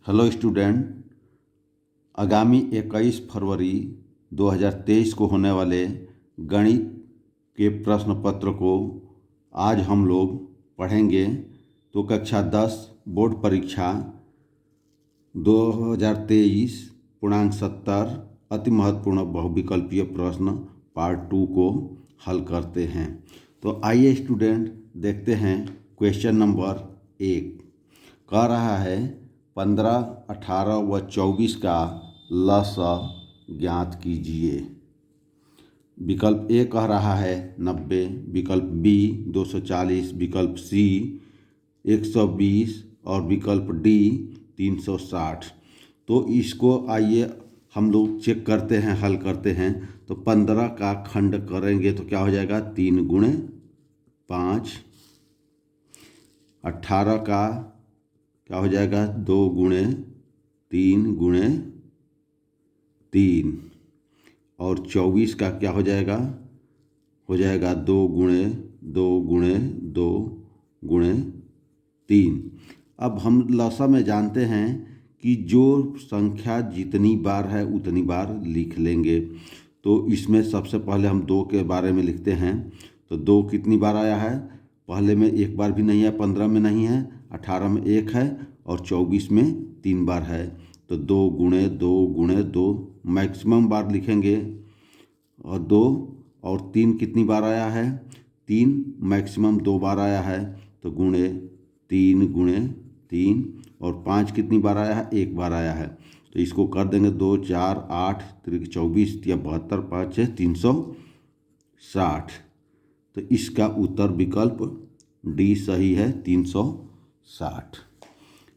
Hello student, आगामी 21 फरवरी 2023 को होने वाले गणित के प्रश्न पत्र को आज हम लोग पढ़ेंगे। तो कक्षा 10 बोर्ड परीक्षा 2023 पूर्णांक 70 अति महत्वपूर्ण बहुविकल्पीय प्रश्न पार्ट 2 को हल करते हैं। तो आइए स्टूडेंट देखते हैं। क्वेश्चन नंबर 1 कह रहा है 15, 18 व 24 का लसा ज्ञात कीजिए। विकल्प ए कह रहा है 90, विकल्प बी 240, विकल्प सी 120 और विकल्प डी 360। तो इसको आइए हम लोग चेक करते हैं, हल करते हैं। तो 15 का खंड करेंगे तो क्या हो जाएगा 3 गुणे 5। 18 का क्या हो जाएगा 2 गुणे 3 गुणे 3 और 24 का क्या हो जाएगा 2 गुणे 2 गुणे 2 गुणे 3। अब हम लसा में जानते हैं कि जो संख्या जितनी बार है उतनी बार लिख लेंगे। तो इसमें सबसे पहले हम 2 के बारे में लिखते हैं। तो 2 कितनी बार आया है, पहले में एक बार भी नहीं है, 15 में नहीं है, 18 में 1 है और 24 में 3 बार है। तो 2 गुणे 2 गुणे 2 मैक्सिमम बार लिखेंगे। और 2 और 3 कितनी बार आया है, 3 मैक्सिमम 2 बार आया है। तो गुणे 3 गुणे 3 और 5 कितनी बार आया है, 1 बार आया है। तो इसको कर देंगे 2 4 8 24 या 72 5 6 360। तो इसका उत्तर विकल्प डी सही है, 360।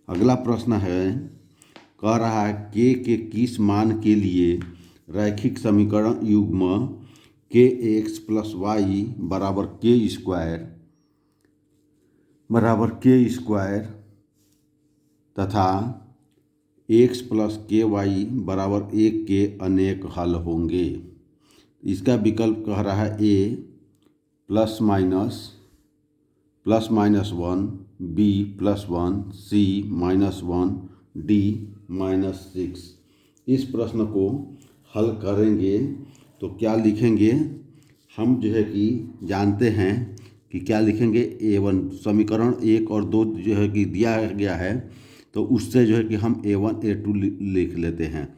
अगला प्रश्न है, कह रहा है के किस मान के लिए रैखिक समीकरण युग्म के एक्स प्लस वाई बराबर के स्क्वायर तथा एक्स प्लस के वाई बराबर 1 के अनेक हल होंगे। इसका विकल्प कह रहा है ए प्लस माइनस 1, बी +1, सी -1, डी -6। इस प्रश्न को हल करेंगे तो क्या लिखेंगे, हम जो है कि जानते हैं कि क्या लिखेंगे A1 समीकरण 1 और 2 जो है कि दिया गया है। तो उससे जो है कि हम A1 A2 लिख लेते हैं।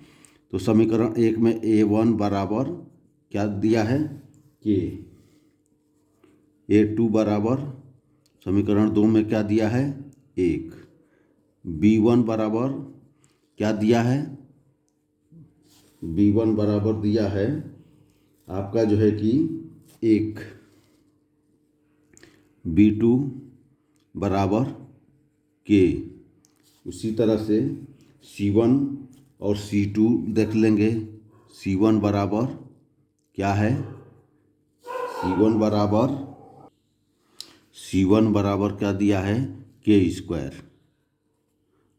तो समीकरण 1 में A1 बराबर क्या दिया है के, A2 बराबर समीकरण 2 में क्या दिया है 1, B1 बराबर क्या दिया है, B1 बराबर दिया है आपका जो है कि 1, B2 बराबर के। उसी तरह से C1 और C2 देख लेंगे। C1 बराबर क्या है, C1 बराबर क्या दिया है के स्क्वायर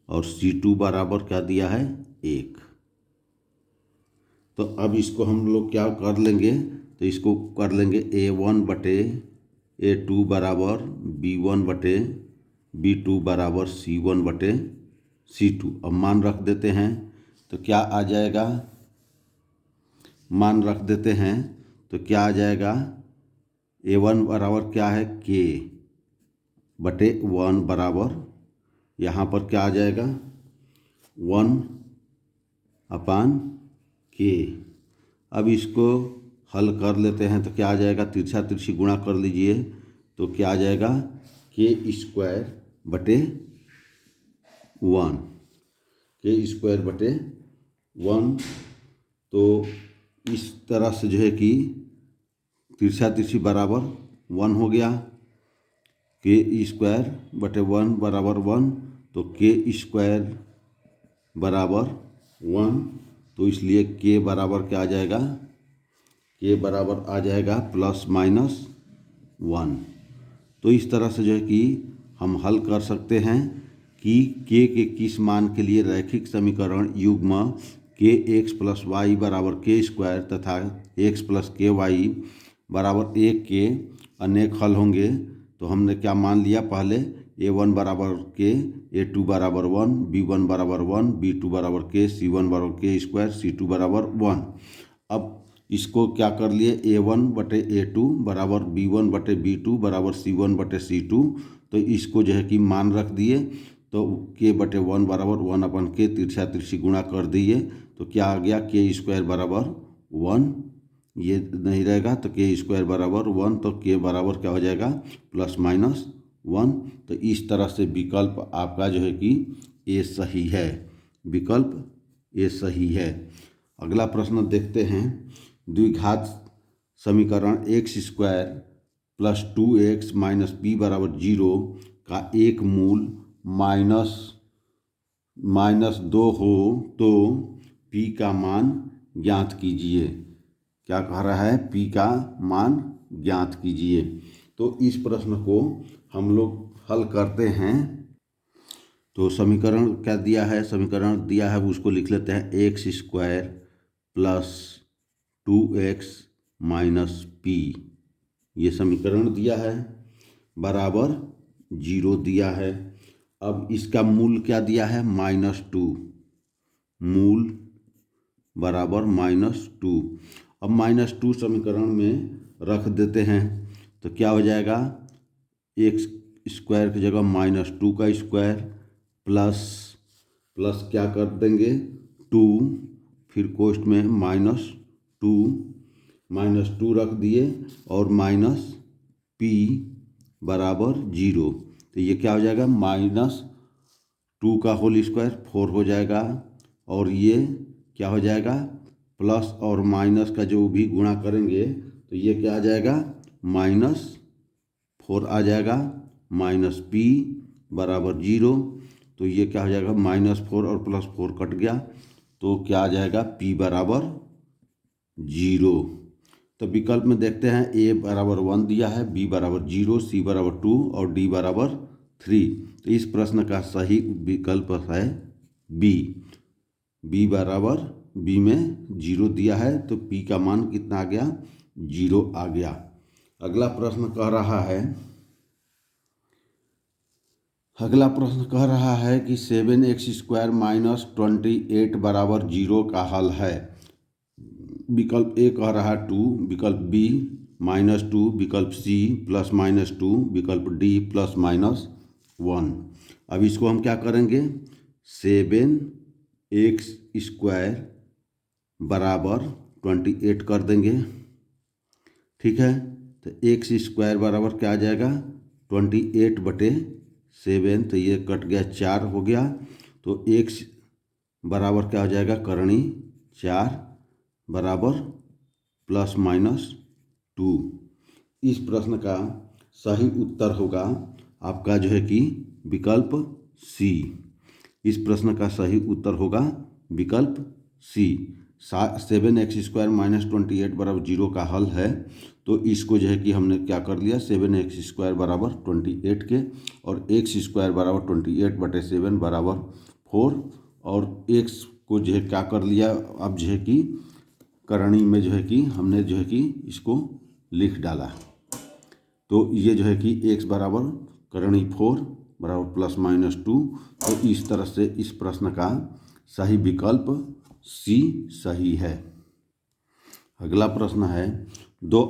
और C2 बराबर क्या दिया है 1। तो अब इसको हम लोग क्या कर लेंगे, तो इसको कर लेंगे A1 बटे A2 बराबर B1 बटे B2 बराबर C1 बटे C2। अब मान रख देते हैं तो क्या आ जाएगा, मान रख देते हैं तो क्या आ जाएगा A1 बराबर क्या है के बटे 1 बराबर यहाँ पर क्या आ जाएगा 1 अपान के। अब इसको हल कर लेते हैं तो क्या आ जाएगा, तिरछा तिरछी गुणा कर लीजिए तो क्या आ जाएगा के स्क्वायर बटे 1। तो इस तरह से जो है कि तिरछा तिरछी बराबर 1 हो गया, के स्क्वायर बटे 1 बराबर 1। तो के स्क्वायर बराबर 1, तो इसलिए के बराबर क्या आ जाएगा, के बराबर आ जाएगा ±1। तो इस तरह से जो है कि हम हल कर सकते हैं कि के किस मान के लिए रैखिक समीकरण युग्म के एक्स प्लस वाई बराबर के स्क्वायर तथा एक्स प्लस के वाई बराबर 1 के अनेक हल होंगे। तो हमने क्या मान लिया, पहले A1 बराबर के, A2 बराबर 1, B1 बराबर 1, B2 बराबर के, C1 बराबर के स्क्वायर, C2 बराबर 1। अब इसको क्या कर लिए, A1 बटे A2 बराबर B1 बटे B2 बराबर C1 बटे C2। तो इसको जो है कि मान रख दिए, तो K बटे 1 बराबर 1 अपन के, तिरछा तिरछी गुणा कर दिए, तो क्या आ गया, K स्क्वायर बराबर 1। ये नहीं रहेगा तो K स्क्वायर बराबर 1, तो K बराबर क्या हो जाएगा, ±1। तो इस तरह से विकल्प आपका जो है कि ए सही है, विकल्प ए सही है। अगला प्रश्न देखते हैं। द्विघात समीकरण x square plus 2x minus P बराबर 0 का एक मूल -2 हो तो p का मान ज्ञात कीजिए। क्या कह रहा है, p का मान ज्ञात कीजिए। तो इस प्रश्न को हम लोग हल करते हैं। तो समीकरण क्या दिया है, समीकरण दिया है उसको लिख लेते हैं, x square plus 2x minus P, ये समीकरण दिया है, बराबर 0 दिया है। अब इसका मूल क्या दिया है, -2, मूल बराबर -2। अब -2 समीकरण में रख देते हैं, तो क्या हो जाएगा, एक्स स्क्वायर की जगह -2 का स्क्वायर प्लस क्या कर देंगे 2, फिर कोष्ठ में -2 रख दिए और माइनस पी बराबर 0। तो ये क्या हो जाएगा, -2 का होल स्क्वायर 4 हो जाएगा, और ये क्या हो जाएगा, प्लस और माइनस का जो भी गुणा करेंगे तो ये क्या आ जाएगा, -4 आ जाएगा, -p बराबर 0। तो ये क्या हो जाएगा, -4 और +4 कट गया, तो क्या आ जाएगा, p बराबर 0। तो विकल्प में देखते हैं, a बराबर 1 दिया है, b बराबर 0, c बराबर 2 और d बराबर 3। तो इस प्रश्न का सही विकल्प है b बराबर, b में 0 दिया है तो p का मान कितना आ गया, 0 आ गया। अगला प्रश्न कह रहा है कि 7x² माइनस 28 बराबर 0 का हल है। विकल्प ए कह रहा है 2, विकल्प बी -2, विकल्प सी +-2, विकल्प डी +-1। अब इसको हम क्या करेंगे, 7x² बराबर 28 कर देंगे, ठीक है। तो x² बराबर क्या आ जाएगा, 28 बटे 7, तो ये कट गया, 4 हो गया, तो x बराबर क्या हो जाएगा, करणी 4 बराबर ±2। इस प्रश्न का सही उत्तर होगा आपका जो है कि विकल्प सी। इस प्रश्न का सही उत्तर होगा विकल्प सी। 7x² माइनस 28 बराबर 0 का हल है, तो इसको जो है कि हमने क्या कर लिया, 7x² बराबर 28 के, और x² बराबर 28 बटे 7 बराबर 4, और x को जो है क्या कर लिया, अब जो है कि करणी में जो है कि हमने जो है कि इसको लिख डाला। तो ये जो है कि x बराबर करणी 4 बराबर +-2। तो इस तरह से इस प्रश्न का सही विकल्प सी सही है। अगला प्रश्न है, दो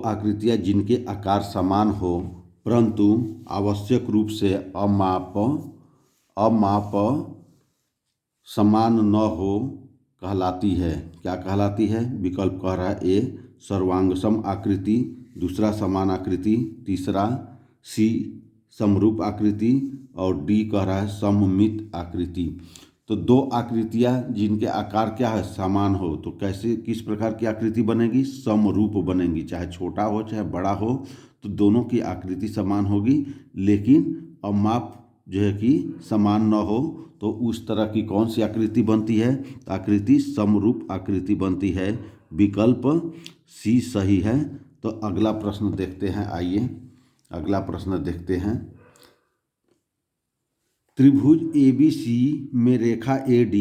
आकृतियाँ जिनके आकार समान हो परंतु आवश्यक रूप से अमाप समान न हो कहलाती है। क्या कहलाती है, विकल्प कह रहा है, ए सर्वांगसम आकृति, दूसरा समान आकृति, तीसरा सी समरूप आकृति, और डी कह रहा है सममित आकृति। तो दो आकृतियाँ जिनके आकार क्या है, समान हो, तो कैसे किस प्रकार की आकृति बनेगी, समरूप बनेंगी, चाहे छोटा हो चाहे बड़ा हो, तो दोनों की आकृति समान होगी, लेकिन अमाप जो है कि समान न हो, तो उस तरह की कौन सी आकृति बनती है, आकृति समरूप आकृति बनती है। विकल्प सी सही है। तो अगला प्रश्न देखते हैं, आइए अगला प्रश्न देखते हैं। त्रिभुज ABC में रेखा AD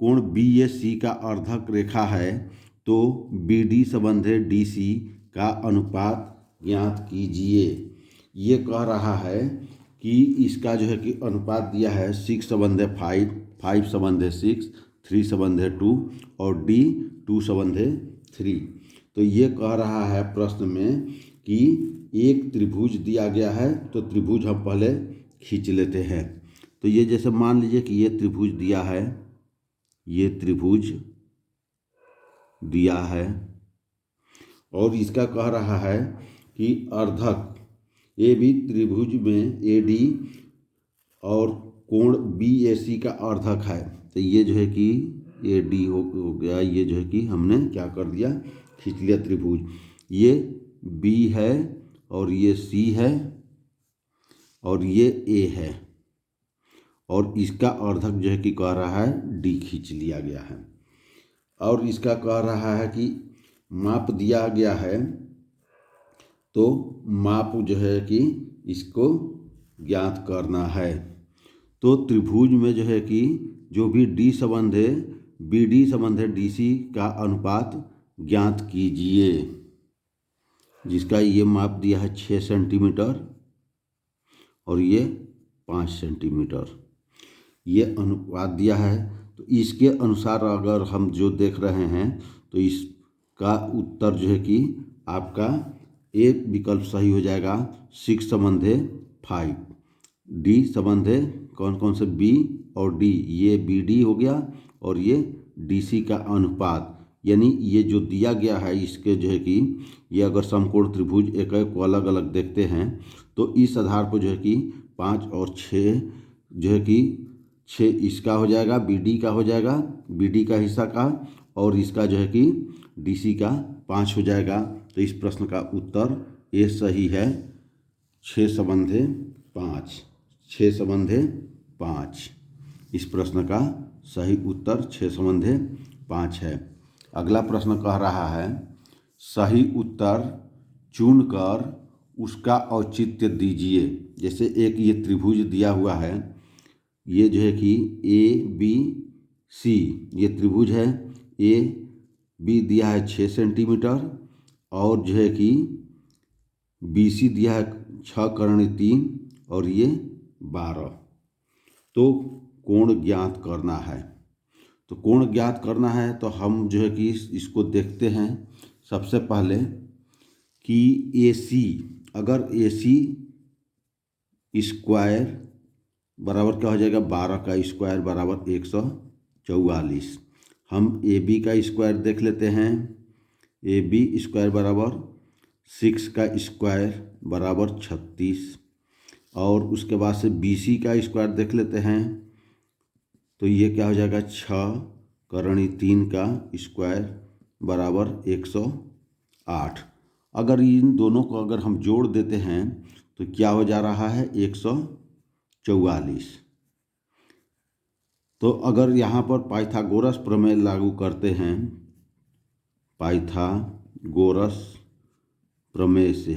कोण BAC का अर्धक रेखा है, तो BD संबंधित DC का अनुपात ज्ञात कीजिए। ये कह रहा है कि इसका जो है कि अनुपात दिया है 6:5, 5:6, 3:2 और D 2:3। तो ये कह रहा है प्रश्न में कि एक त्रिभुज दिया गया है, तो त्रिभुज हम पहले खींच लेते हैं। तो ये जैसे मान लीजिए कि ये त्रिभुज दिया है, ये त्रिभुज दिया है और इसका कह रहा है कि अर्धक ए बी त्रिभुज में AD और कोण BAC का अर्धक है। तो ये जो है कि AD हो गया, ये जो है कि हमने क्या कर दिया, खींच लिया त्रिभुज। ये B है और ये C है और ये A है और इसका अर्धक जो है कि कह रहा है D खींच लिया गया है। और इसका कह रहा है कि माप दिया गया है, तो माप जो है कि इसको ज्ञात करना है। तो त्रिभुज में जो है कि जो भी D संबंध है, BD संबंध है, DC का अनुपात ज्ञात कीजिए, जिसका ये माप दिया है 6 सेंटीमीटर और ये 5 सेंटीमीटर, ये अनुपात दिया है। तो इसके अनुसार अगर हम जो देख रहे हैं तो इसका उत्तर जो है कि आपका ए विकल्प सही हो जाएगा। 6:5, D संबंध है कौन कौन से, B और D, ये BD हो गया और ये DC का अनुपात, यानी ये जो दिया गया है इसके जो है कि ये अगर समकोण त्रिभुज एक एक को अलग अलग देखते हैं तो इस आधार पर जो है कि 5 और 6 जो है कि 6 इसका हो जाएगा, BD का हो जाएगा, BD का हिस्सा का, और इसका जो है कि DC का 5 हो जाएगा। तो इस प्रश्न का उत्तर ए सही है, 6:5, 6:5। इस प्रश्न का सही उत्तर 6:5 है। अगला प्रश्न कह रहा है सही उत्तर चुनकर उसका औचित्य दीजिए। जैसे एक ये त्रिभुज दिया हुआ है, ये जो है कि ABC ये त्रिभुज है, AB दिया है 6 सेंटीमीटर और जो है कि BC दिया है 6×3 और ये 12। तो कोण ज्ञात करना है। तो कोण ज्ञात करना है तो हम जो है कि इसको देखते हैं सबसे पहले कि AC, अगर AC स्क्वायर बराबर क्या हो जाएगा, 12 का स्क्वायर बराबर 144। हम AB का स्क्वायर देख लेते हैं, AB स्क्वायर बराबर 6 का स्क्वायर बराबर 36 और उसके बाद से BC का स्क्वायर देख लेते हैं, तो ये क्या हो जाएगा, 6×3 का स्क्वायर बराबर 108। अगर इन दोनों को अगर हम जोड़ देते हैं तो क्या हो जा रहा है, 144। तो अगर यहाँ पर पाइथागोरस प्रमेय लागू करते हैं, पाइथागोरस प्रमेय से,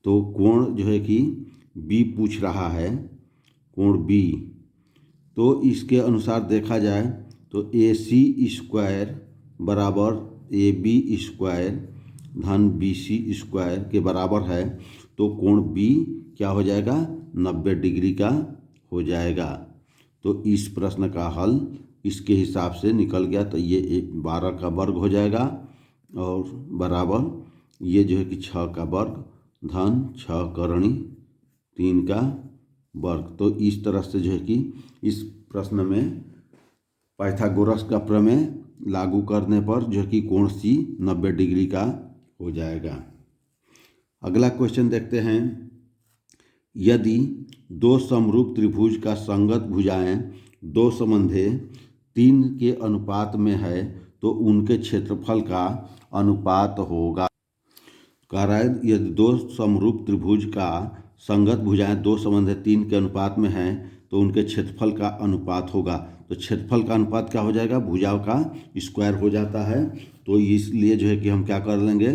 तो कोण जो है कि B पूछ रहा है, कोण B, तो इसके अनुसार देखा जाए तो AC स्क्वायर बराबर AB स्क्वायर धन BC स्क्वायर के बराबर है। तो कोण B क्या हो जाएगा, 90 डिग्री का हो जाएगा। तो इस प्रश्न का हल इसके हिसाब से निकल गया। तो ये 12 का वर्ग हो जाएगा और बराबर ये जो है कि 6 का वर्ग धन 6×3 का वर्ग। तो इस तरह से जो है कि इस प्रश्न में पाइथागोरस का प्रमेय लागू करने पर जो है कि कोण C 90 डिग्री का हो जाएगा। अगला क्वेश्चन देखते हैं, यदि दो समरूप त्रिभुज का संगत भुजाएं 2 संबंधे 3 के अनुपात में है तो उनके क्षेत्रफल का अनुपात होगा। कह रहा है यदि दो समरूप त्रिभुज का संगत भुजाएं 2 संबंधे 3 के अनुपात में हैं तो उनके क्षेत्रफल का अनुपात होगा। तो क्षेत्रफल का अनुपात क्या हो जाएगा, भुजाओं का स्क्वायर हो जाता है। तो इसलिए जो है कि हम क्या कर लेंगे,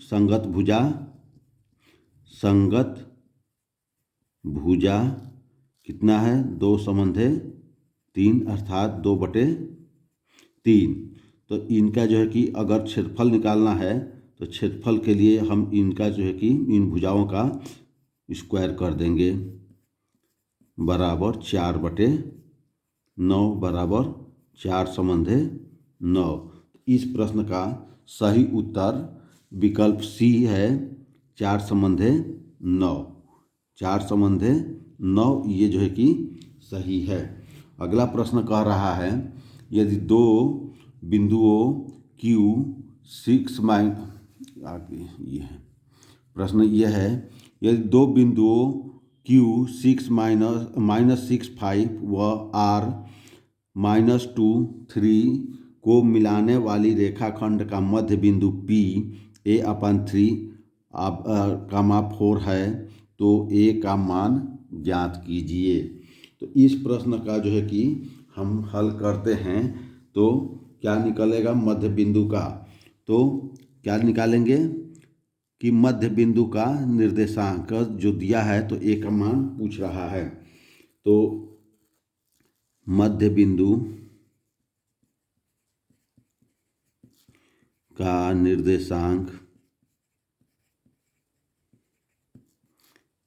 संगत भुजा कितना है, 2 संबंधे 3 अर्थात 2/3। तो इनका जो है कि अगर क्षेत्रफल निकालना है तो क्षेत्रफल के लिए हम इनका जो है कि इन भुजाओं का स्क्वायर कर देंगे, बराबर 4/9 बराबर 4/9। इस प्रश्न का सही उत्तर विकल्प सी है, 4/9। 4/9 ये जो है कि सही है। अगला प्रश्न कह रहा है, यदि दो बिंदुओं Q 6 ये है प्रश्न, यह है यदि दो बिंदुओं Q 6 -6 व R -2 3 को मिलाने वाली रेखाखंड का मध्य बिंदु P A/3 4 है, तो A का मान ज्ञात कीजिए। तो इस प्रश्न का जो है कि हम हल करते हैं तो क्या निकलेगा मध्य बिंदु का, तो क्या निकालेंगे कि मध्य बिंदु का निर्देशांक जो दिया है, तो A का मान पूछ रहा है, तो मध्य बिंदु का निर्देशांक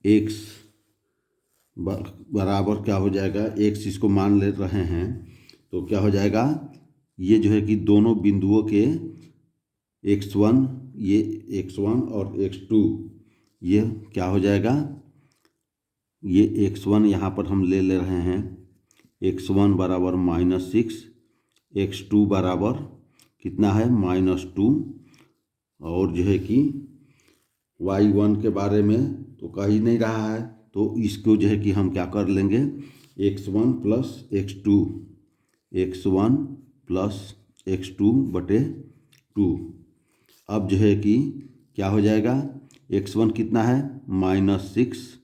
x बराबर क्या हो जाएगा, x इसको मान ले रहे हैं, तो क्या हो जाएगा, ये जो है कि दोनों बिंदुओं के x1, ये x1 और x2, ये क्या हो जाएगा, ये x1 यहाँ पर हम ले रहे हैं, x1 बराबर -6, x2 बराबर कितना है -2, और जो है कि y1 के बारे में तो कह ही नहीं रहा है, तो इसको जो है कि हम क्या कर लेंगे, x1 + x2, x1 + x2/2। अब जो है कि क्या हो जाएगा, x1 कितना है -6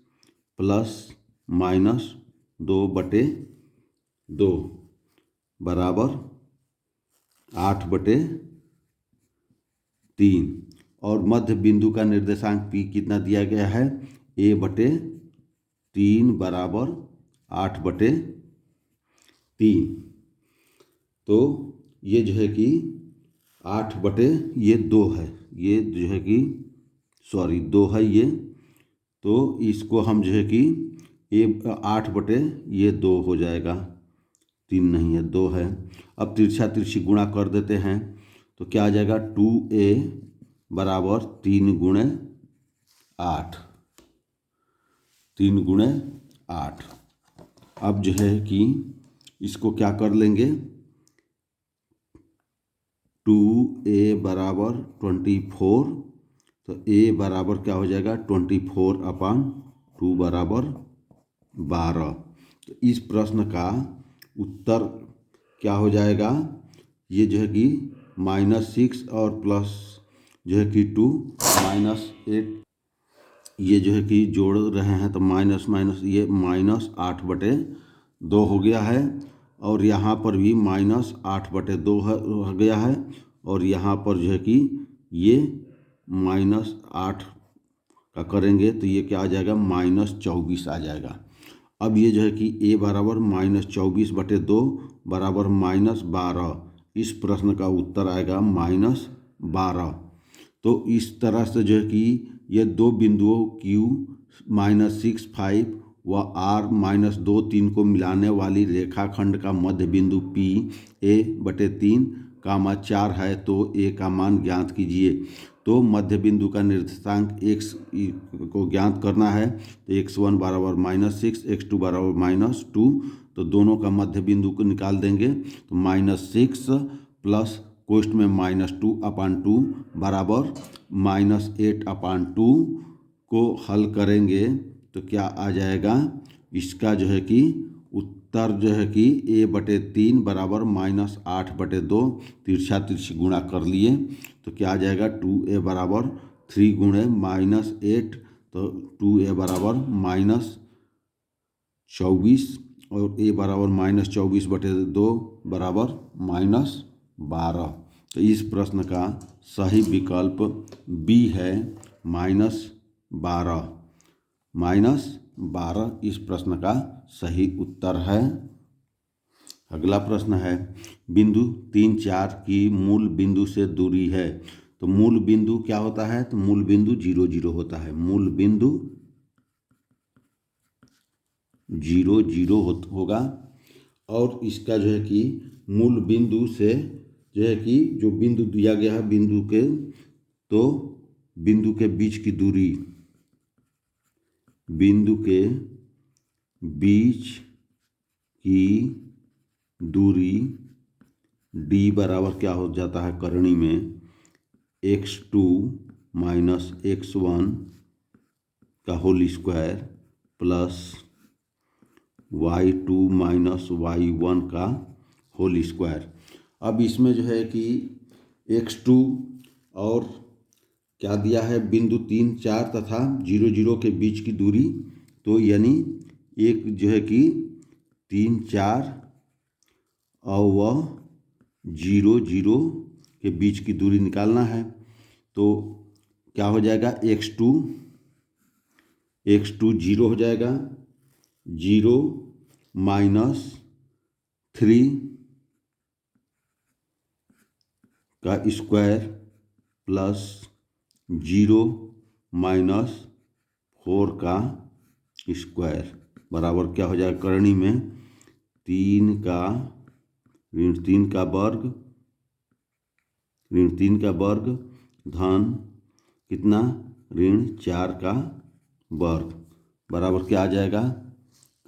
+ -2/2 बराबर 8/3, और मध्य बिंदु का निर्देशांक P कितना दिया गया है, A/3 बराबर 8/3। तो ये जो है कि 8/2 है, ये जो है कि 2 है ये, तो इसको हम जो है कि 8/2 हो जाएगा, 3 नहीं है 2 है। अब तिरछा तिरछी गुणा कर देते हैं, तो क्या आ जाएगा, 2A बराबर 3 × 8, 3 × 8। अब जो है कि इसको क्या कर लेंगे, 2A बराबर 24, तो A बराबर क्या हो जाएगा, 24/2 बराबर 12। तो इस प्रश्न का उत्तर क्या हो जाएगा, ये जो है कि -6 और प्लस जो है कि 2 -8, ये जो है कि जोड़ रहे हैं, तो माइनस माइनस ये -8/2 हो गया है, और यहाँ पर भी -8/2 हो गया है, और यहाँ पर जो है कि ये -8 का करेंगे तो ये क्या आ जाएगा, -24 आ जाएगा। अब ये जो है कि A बराबर -24/2 बराबर -12, इस प्रश्न का उत्तर आएगा -12। तो इस तरह से जो है कि ये दो बिंदुओं Q -6 व R -2 3 को मिलाने वाली रेखाखंड का मध्य बिंदु P A/3 4 है, तो A का मान ज्ञात कीजिए। तो मध्य बिंदु का निर्देशांक x को ज्ञात करना है, तो x1 बराबर -6, x2 बराबर -2, तो दोनों का मध्य बिंदु को निकाल देंगे, तो -6 प्लस कोष्ठ में -2/2 बराबर -8/2 को हल करेंगे तो क्या आ जाएगा, इसका जो है कि उत्तर जो है कि A/3 बराबर -8/2, तिरछा तिरछी गुणा कर लिए तो क्या आ जाएगा, 2A बराबर 3 × -8, तो 2A बराबर -24, और A बराबर -24/2 बराबर -12। तो इस प्रश्न का सही विकल्प B है, -12 इस प्रश्न का सही उत्तर है। अगला प्रश्न है, बिंदु 3, 4 की मूल बिंदु से दूरी है, तो मूल बिंदु क्या होता है, तो मूल बिंदु 0 0 होता है, मूल बिंदु 0 0 होगा। और इसका जो है कि मूल बिंदु से जो है कि जो बिंदु दिया गया है बिंदु के, तो बिंदु के बीच की दूरी, बिंदु के बीच की दूरी d बराबर क्या हो जाता है करणी में x2 माइनस x1 का whole square plus y2 minus y1 का होल स्क्वायर। अब इसमें जो है कि x2 और क्या दिया है बिंदु 3 4 तथा 0 0 के बीच की दूरी, तो यानी एक जो है कि 3 4 और वह 0 0 के बीच की दूरी निकालना है। तो क्या हो जाएगा x2 0 हो जाएगा, 0 माइनस 3 का स्क्वायर प्लस 0 माइनस 4 का स्क्वायर बराबर क्या हो जाएगा करणी में 3 का ऋण 3 का वर्ग, ऋण 3 का वर्ग धन कितना ऋण 4 का वर्ग बराबर क्या आ जाएगा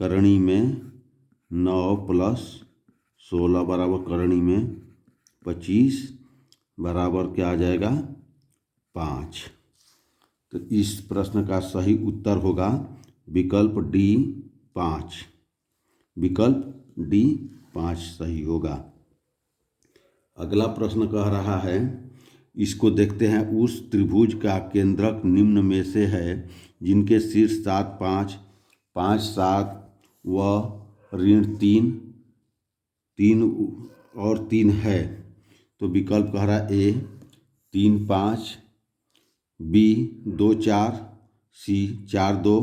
करणी में 9 प्लस 16 बराबर करणी में 25 बराबर क्या आ जाएगा 5। तो इस प्रश्न का सही उत्तर होगा विकल्प डी 5, विकल्प डी 5 सही होगा। अगला प्रश्न कह रहा है, इसको देखते हैं, उस त्रिभुज का केंद्रक निम्न में से है जिनके शीर्ष 7 5 5 7 व ऋण 3 3 और 3 है। तो विकल्प कह रहा है ए 3 5, बी 2 4, सी 4 2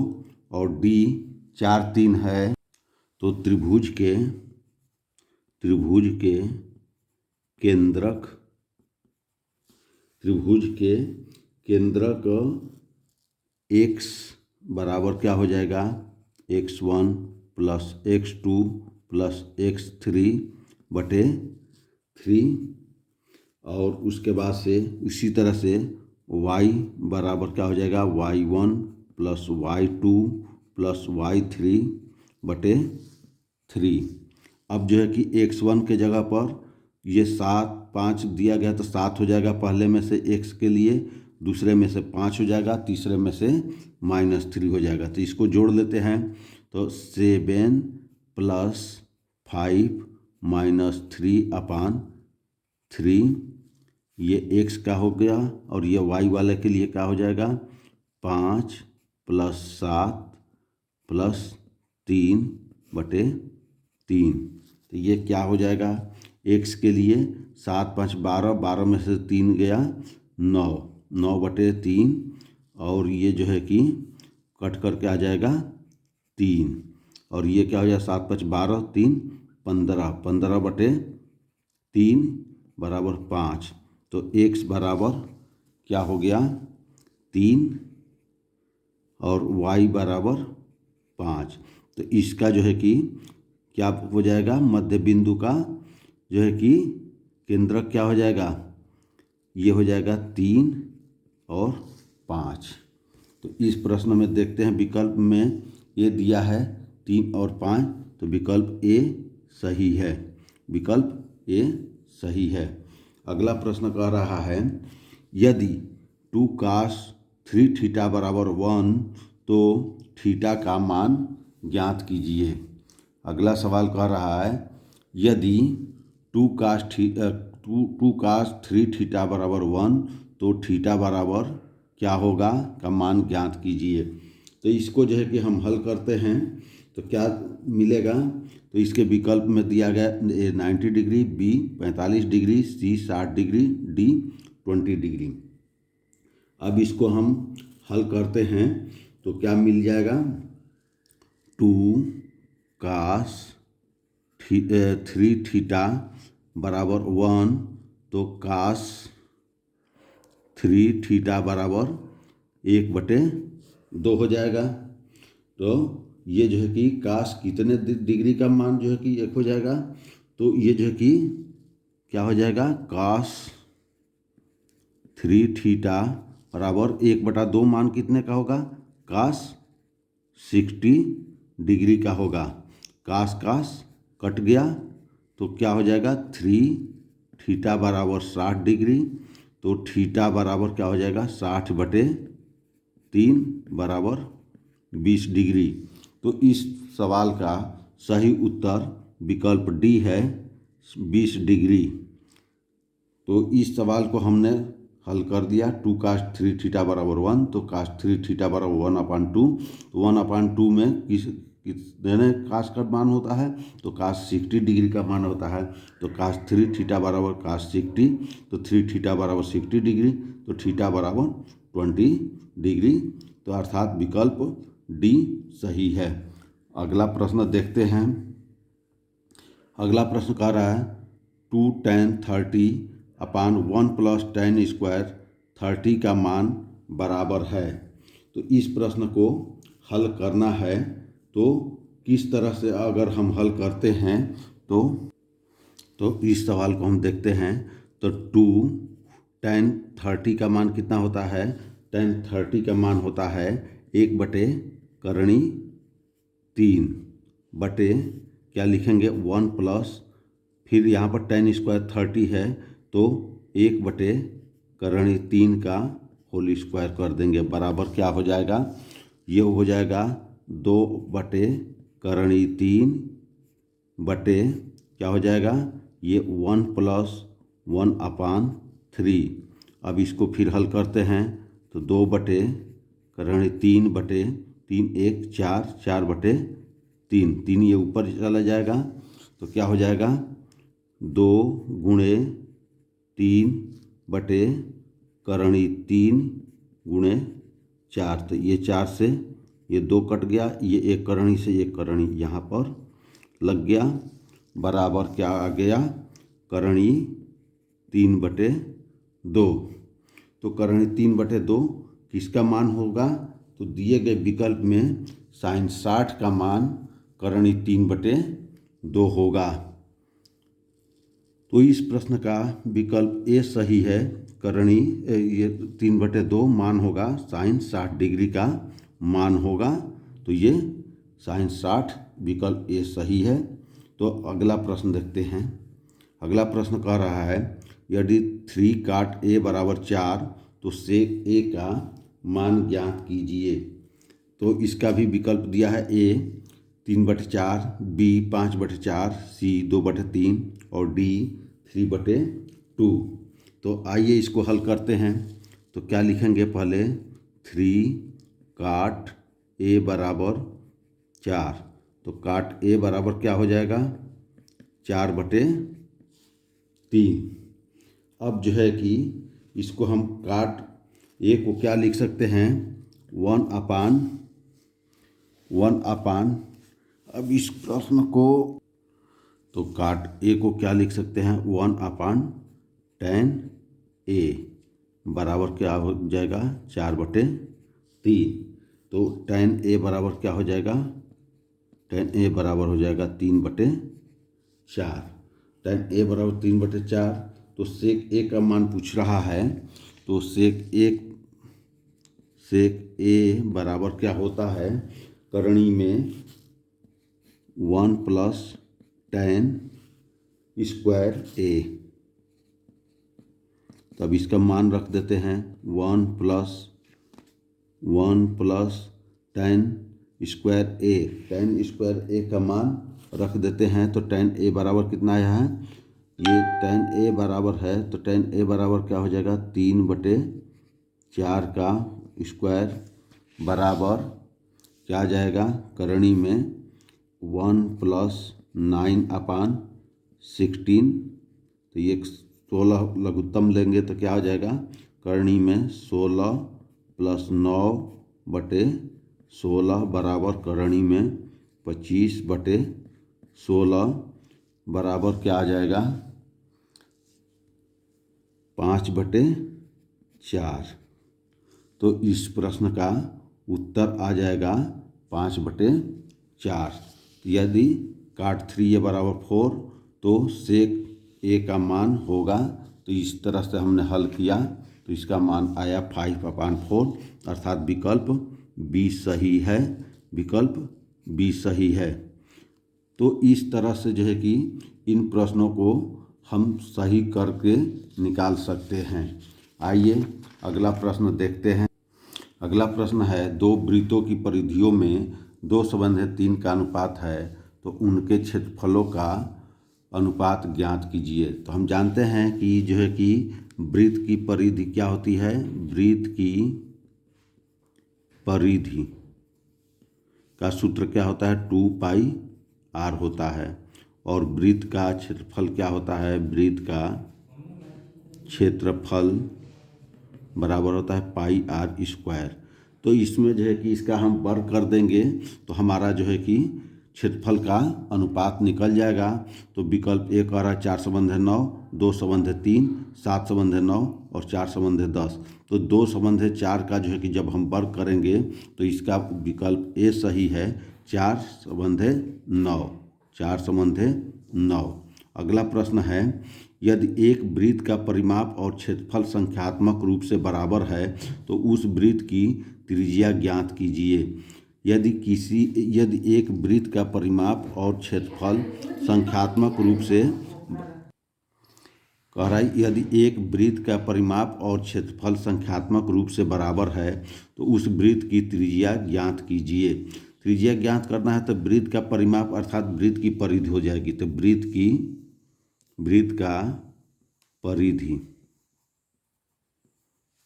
और डी 4 3 है। तो त्रिभुज के केंद्रक x बराबर क्या हो जाएगा x1 plus x2 plus x3 बटे 3, और उसके बाद से उसी तरह से y बराबर क्या हो जाएगा y1 plus y2 plus y3 बटे 3। अब जो है कि x1 के जगह पर ये 7 5 दिया गया तो 7 हो जाएगा पहले में से x के लिए, दूसरे में से 5 हो जाएगा, तीसरे में से -3 हो जाएगा। तो इसको जोड़ लेते हैं, तो 7 प्लस 5 माइनस 3 अपान 3, ये x का हो गया, और ये y वाले के लिए क्या हो जाएगा 5 प्लस 7 प्लस 3 बटे 3। तो ये क्या हो जाएगा x के लिए 7 5 12, 12 में से 3 गया 9, 9 बटे 3, और ये जो है कि कट करके आ जाएगा 3, और ये क्या हो जाएगा 7 5 12 3 15, 15 बटे 3 बराबर 5। तो x बराबर क्या हो गया 3 और y बराबर 5। तो इसका जो है कि क्या हो जाएगा मध्य बिंदु का जो है कि केंद्रक क्या हो जाएगा, ये हो जाएगा 3 और 5। तो इस प्रश्न में देखते हैं विकल्प में ये दिया है 3 और 5, तो विकल्प ए सही है, विकल्प ए सही है। अगला प्रश्न कह रहा है, यदि 2 cos 3 थीटा बराबर 1 तो थीटा का मान ज्ञात कीजिए। अगला सवाल कह रहा है, यदि 2 cos 3 थीटा बराबर 1 तो थीटा बराबर क्या होगा का मान ज्ञात कीजिए। तो इसको जो है कि हम हल करते हैं तो क्या मिलेगा, तो इसके विकल्प में दिया गया ए 90 डिग्री, बी 45 डिग्री, सी 60 डिग्री, डी 20 डिग्री। अब इसको हम हल करते हैं तो क्या मिल जाएगा 2 cos 3 थीटा बराबर 1, तो cos 3 थीटा बराबर 1/2 हो जाएगा। तो ये जो है कि काश कितने डिग्री का मान जो है कि 1 हो जाएगा, तो ये जो है कि क्या हो जाएगा, काश 3 थीटा बराबर 1/2 मान कितने का होगा, काश 60 डिग्री का होगा। काश काश कट गया तो क्या हो जाएगा, 3 थीटा बराबर 60 डिग्री। तो थीटा बराबर क्या हो जाएगा, 60/3 बराबर 20 डिग्री। तो इस सवाल का सही उत्तर विकल्प डी है, 20 डिग्री। तो इस सवाल को हमने हल कर दिया। 2 cos 3 थीटा बराबर 1, तो cos 3 थीटा बराबर 1/2। 1/2 में कितने काश का मान होता है, तो cos 60 डिग्री का मान होता है। तो cos 3 थीटा बराबर cos 60, तो 3 थीटा बराबर 60 डिग्री, तो थीटा बराबर 20 डिग्री। तो अर्थात विकल्प डी सही है। अगला प्रश्न देखते हैं। अगला प्रश्न कह रहा है 2 tan 30/1 + tan स्क्वायर 30 का मान बराबर है। तो इस प्रश्न को हल करना है। तो किस तरह से अगर हम हल करते हैं तो इस सवाल को हम देखते हैं। तो 2 tan 30 का मान कितना होता है, tan 30 का मान होता है 1/3 बटे क्या लिखेंगे, 1 प्लस, फिर यहाँ पर tan स्क्वायर 30 है तो 1/3 का होल स्क्वायर कर देंगे, बराबर क्या हो जाएगा, ये हो जाएगा 2/3 बटे क्या हो जाएगा, ये 1 + 1/3। अब इसको फिर हल करते हैं। तो 2/3 बटे 3 1 4 4/3, 3 ये ऊपर चला जाएगा तो क्या हो जाएगा, 2 × 3/3 × 4। तो ये 4 से ये 2 कट गया, ये 1 करणी से 1 करणी यहाँ पर लग गया, बराबर क्या आ गया, करणी 3/2। तो करणी 3/2 किसका मान होगा, तो दिए गए विकल्प में sin 60 का मान करणी 3/2 होगा। तो इस प्रश्न का विकल्प ए सही है, करणी ये 3/2 मान होगा, sin 60 डिग्री का मान होगा। तो ये sin 60 विकल्प ए सही है। तो अगला प्रश्न देखते हैं। अगला प्रश्न कह रहा है यदि 3 cot a = 4 तो sec a का मान ज्ञात कीजिए। तो इसका भी विकल्प दिया है, ए 3/4, बी 5/4, सी 2/3 और डी 3/2। तो आइए इसको हल करते हैं। तो क्या लिखेंगे, पहले 3 cot a = 4। तो cot a बराबर क्या हो जाएगा, 4/3। अब जो है कि इसको हम cot a को क्या लिख सकते हैं, 1/। अब इस प्रश्न को तो cot a को क्या लिख सकते हैं, 1/tan a बराबर क्या हो जाएगा, 4/3। तो tan a बराबर क्या हो जाएगा, tan a बराबर हो जाएगा 3/4। tan a बराबर 3/4। तो sec a का मान पूछ रहा है। तो sec a बराबर क्या होता है, करणी में 1 + tan स्क्वायर a। तब इसका मान रख देते हैं, 1 + tan square a। tan square a का मान रख देते हैं। तो tan a बराबर कितना आया है, ये tan a बराबर है, तो tan a बराबर क्या हो जाएगा, 3/4 का स्क्वायर बराबर क्या आ जाएगा, करणी में 1 + 9/16। तो ये 16 लघुत्तम लेंगे तो क्या हो जाएगा, करणी में 16 + 9/16 बराबर करणी में 25/16 बराबर क्या आ जाएगा, 5/3। 4। तो इस प्रश्न का उत्तर आ जाएगा 5/4। यदि cot 3a बराबर 4 तो sec a का मान होगा, तो इस तरह से हमने हल किया तो इसका मान आया 5/4, अर्थात विकल्प बी सही है। विकल्प बी सही है। तो इस तरह से जो है कि इन प्रश्नों को हम सही करके निकाल सकते हैं। आइए अगला प्रश्न देखते हैं। अगला प्रश्न है, दो वृत्तों की परिधियों में 2:3 का अनुपात है, तो उनके क्षेत्रफलों का अनुपात ज्ञात कीजिए। तो हम जानते हैं कि जो है कि वृत्त की परिधि क्या होती है। वृत्त की परिधि का सूत्र क्या होता है, 2πr होता है। और वृत्त का क्षेत्रफल क्या होता है, वृत्त का क्षेत्रफल बराबर होता है πr²। तो इसमें जो है कि इसका हम वर्ग कर देंगे तो हमारा जो है कि क्षेत्रफल का अनुपात निकल जाएगा। तो विकल्प ए कह रहा है 4/9, 2/3, 7/9 और 4/10। तो 2/4 का जो है कि जब हम वर्ग करेंगे तो इसका विकल्प ए सही है, 4/9। 4/9। अगला प्रश्न है, यदि एक वृत्त का परिमाप और क्षेत्रफल संख्यात्मक रूप से बराबर है तो उस वृत्त की त्रिज्या ज्ञात कीजिए। यदि एक वृत्त का परिमाप और क्षेत्रफल संख्यात्मक रूप से कह रहा है, यदि एक वृत्त का परिमाप और क्षेत्रफल संख्यात्मक रूप से बराबर है तो उस वृत्त की त्रिज्या ज्ञात कीजिए। त्रिज्या ज्ञात करना है तो वृत्त का परिमाप अर्थात वृत्त की परिधि हो जाएगी। तो वृत्त का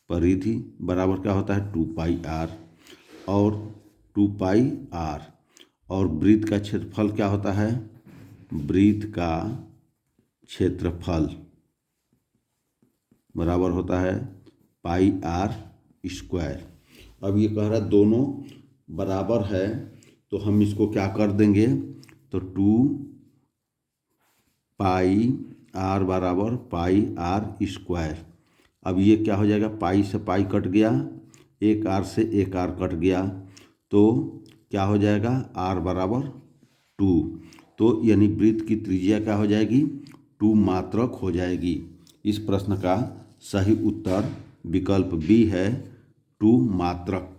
परिधि बराबर क्या होता है, 2πr। और 2πr और वृत्त का क्षेत्रफल क्या होता है, वृत्त का क्षेत्रफल बराबर होता है πr²। अब ये कह रहा है दोनों बराबर है तो हम इसको क्या कर देंगे, तो 2πr बराबर πr²। अब ये क्या हो जाएगा, पाई से पाई कट गया, एक आर से एक आर कट गया, तो क्या हो जाएगा, r बराबर 2। तो यानी वृत्त की त्रिज्या क्या हो जाएगी, 2 मात्रक हो जाएगी। इस प्रश्न का सही उत्तर विकल्प बी है, 2 मात्रक।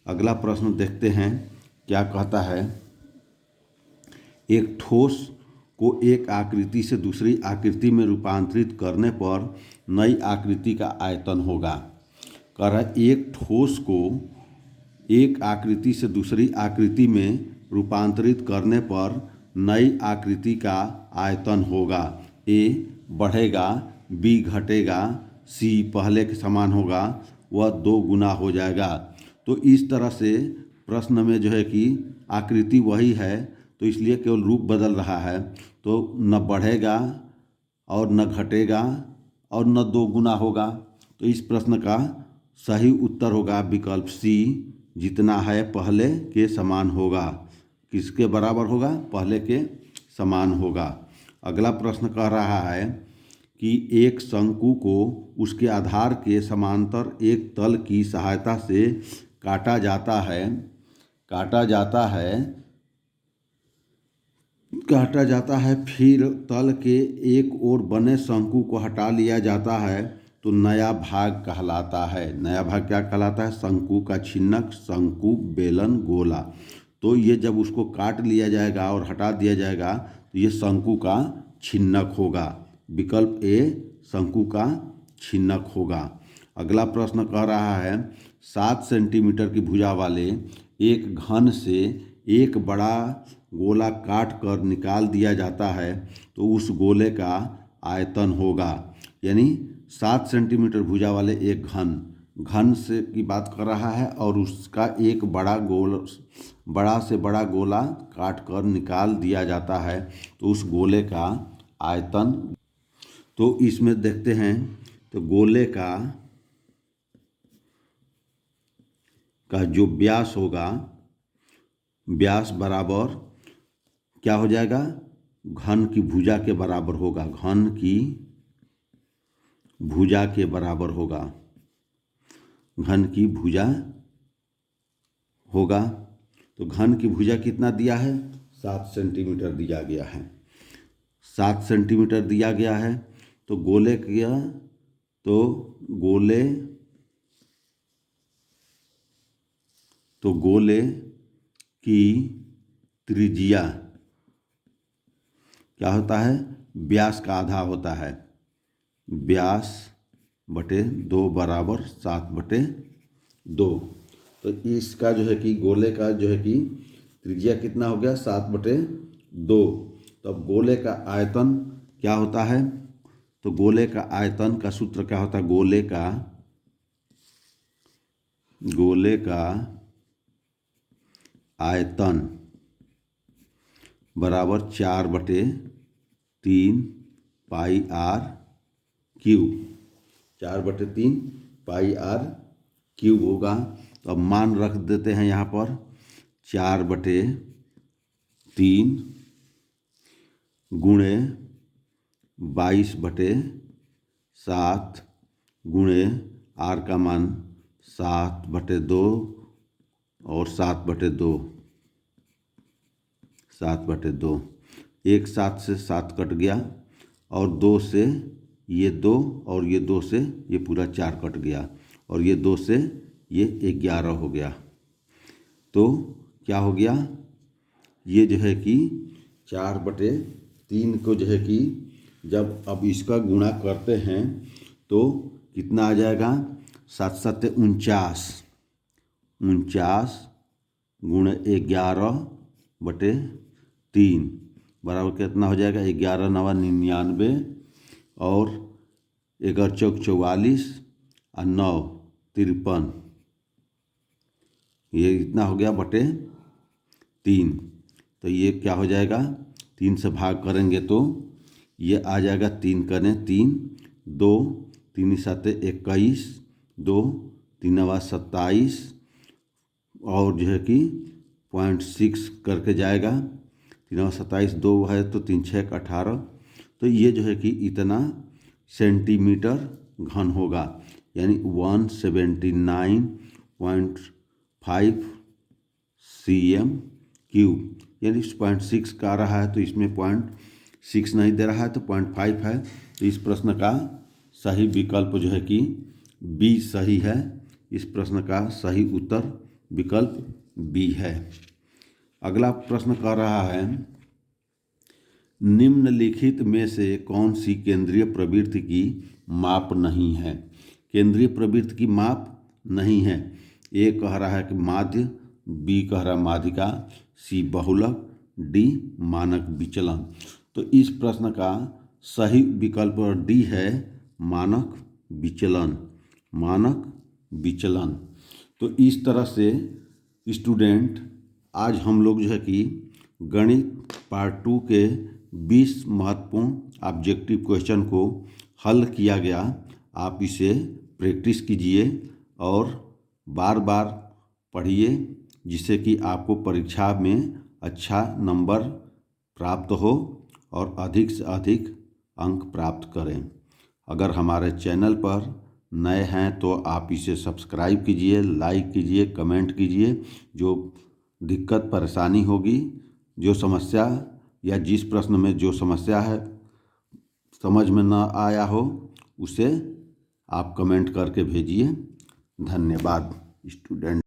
अगला प्रश्न देखते हैं क्या कहता है। एक ठोस को एक आकृति से दूसरी आकृति में रूपांतरित करने पर नई आकृति का आयतन होगा। कह रहा है एक ठोस को एक आकृति से दूसरी आकृति में रूपांतरित करने पर नई आकृति का आयतन होगा। ए बढ़ेगा, बी घटेगा, सी पहले के समान होगा, वह 2 गुना हो जाएगा। तो इस तरह से प्रश्न में जो है कि आकृति वही है तो इसलिए केवल रूप बदल रहा है, तो न बढ़ेगा और न घटेगा और न 2 गुना होगा। तो इस प्रश्न का सही उत्तर होगा विकल्प सी, जितना है पहले के समान होगा। किसके बराबर होगा, पहले के समान होगा। अगला प्रश्न कह रहा है कि एक शंकु को उसके आधार के समांतर एक तल की सहायता से काटा जाता है, फिर तल के एक ओर बने शंकु को हटा लिया जाता है तो नया भाग कहलाता है। नया भाग क्या कहलाता है, शंकु का छिन्नक, शंकु, बेलन, गोला। तो ये जब उसको काट लिया जाएगा और हटा दिया जाएगा तो ये शंकु का छिन्नक होगा। विकल्प ए शंकु का छिन्नक होगा। अगला प्रश्न कह रहा है 7 सेंटीमीटर की भुजा वाले एक घन से एक बड़ा गोला काट कर निकाल दिया जाता है तो उस गोले का आयतन होगा। यानी 7 सेंटीमीटर भुजा वाले एक घन से की बात कर रहा है और उसका एक बड़ा से बड़ा गोला काट कर निकाल दिया जाता है तो उस गोले का आयतन। तो इसमें देखते हैं तो गोले का जो व्यास होगा, व्यास बराबर क्या हो जाएगा, घन की भुजा के बराबर होगा। घन की भुजा के बराबर होगा। घन की भुजा होगा। तो घन की भुजा कितना दिया है? 7 सेंटीमीटर दिया गया है। 7 सेंटीमीटर दिया गया है। तो गोले की त्रिज्या क्या होता है? व्यास का आधा होता है। व्यास बटे 2 बराबर 7/2। तो इसका जो है कि गोले का जो है कि त्रिज्या कितना हो गया? 7/2। तो अब गोले का आयतन क्या होता है? तो गोले का आयतन का सूत्र क्या होता है? गोले का आयतन बराबर 4/3 pi r cube. 4/3 pi r cube होगा। तो अब मान रख देते हैं यहाँ पर 4/3 गुणे 22/7 गुणे आर का मान 7/2 और 7/2। 7/2 एक 7 से 7 कट गया और 2 से ये 2 और ये 2 से ये पूरा 4 कट गया और ये 2 से ये 11 हो गया। तो क्या हो गया? ये जो है कि 4/3 को जो है कि जब अब इसका गुणा करते हैं तो कितना आ जाएगा? 7 7 49 गुणे 11/3 बराबर कितना हो जाएगा? 11 9 99 और 11 चौक 44 और 9 53। ये इतना हो गया बटे 3। तो ये क्या हो जाएगा? 3 से भाग करेंगे तो ये आ जाएगा 3 करें 3 2 3 7 21 2 3 9 27 और जो है कि 0.6 करके जाएगा। 3 9 27 2 है तो 3 6 18। तो ये जो है कि इतना सेंटीमीटर घन होगा, यानी 179.5 cm3। यानी 0.6 का आ रहा है तो इसमें 0.6 नहीं दे रहा है तो 0.5 है। तो इस प्रश्न का सही विकल्प जो है कि बी सही है। इस प्रश्न का सही उत्तर विकल्प बी है। अगला प्रश्न कह रहा है, निम्नलिखित में से कौन सी केंद्रीय प्रवृत्ति की माप नहीं है? केंद्रीय प्रवृत्ति की माप नहीं है। ए कह रहा है कि माध्य, बी कह रहा है माध्यिका, सी बहुलक, डी मानक विचलन। तो इस प्रश्न का सही विकल्प डी है, मानक विचलन। मानक विचलन। तो इस तरह से स्टूडेंट आज हम लोग जो है कि गणित पार्ट 2 के 20 महत्वपूर्ण ऑब्जेक्टिव क्वेश्चन को हल किया गया। आप इसे प्रैक्टिस कीजिए और बार बार पढ़िए, जिससे कि आपको परीक्षा में अच्छा नंबर प्राप्त हो और अधिक से अधिक अंक प्राप्त करें। अगर हमारे चैनल पर नए हैं तो आप इसे सब्सक्राइब कीजिए, लाइक कीजिए, कमेंट कीजिए। जो दिक्कत परेशानी होगी, जो समस्या या जिस प्रश्न में जो समस्या है समझ में ना आया हो, उसे आप कमेंट करके भेजिए। धन्यवाद स्टूडेंट।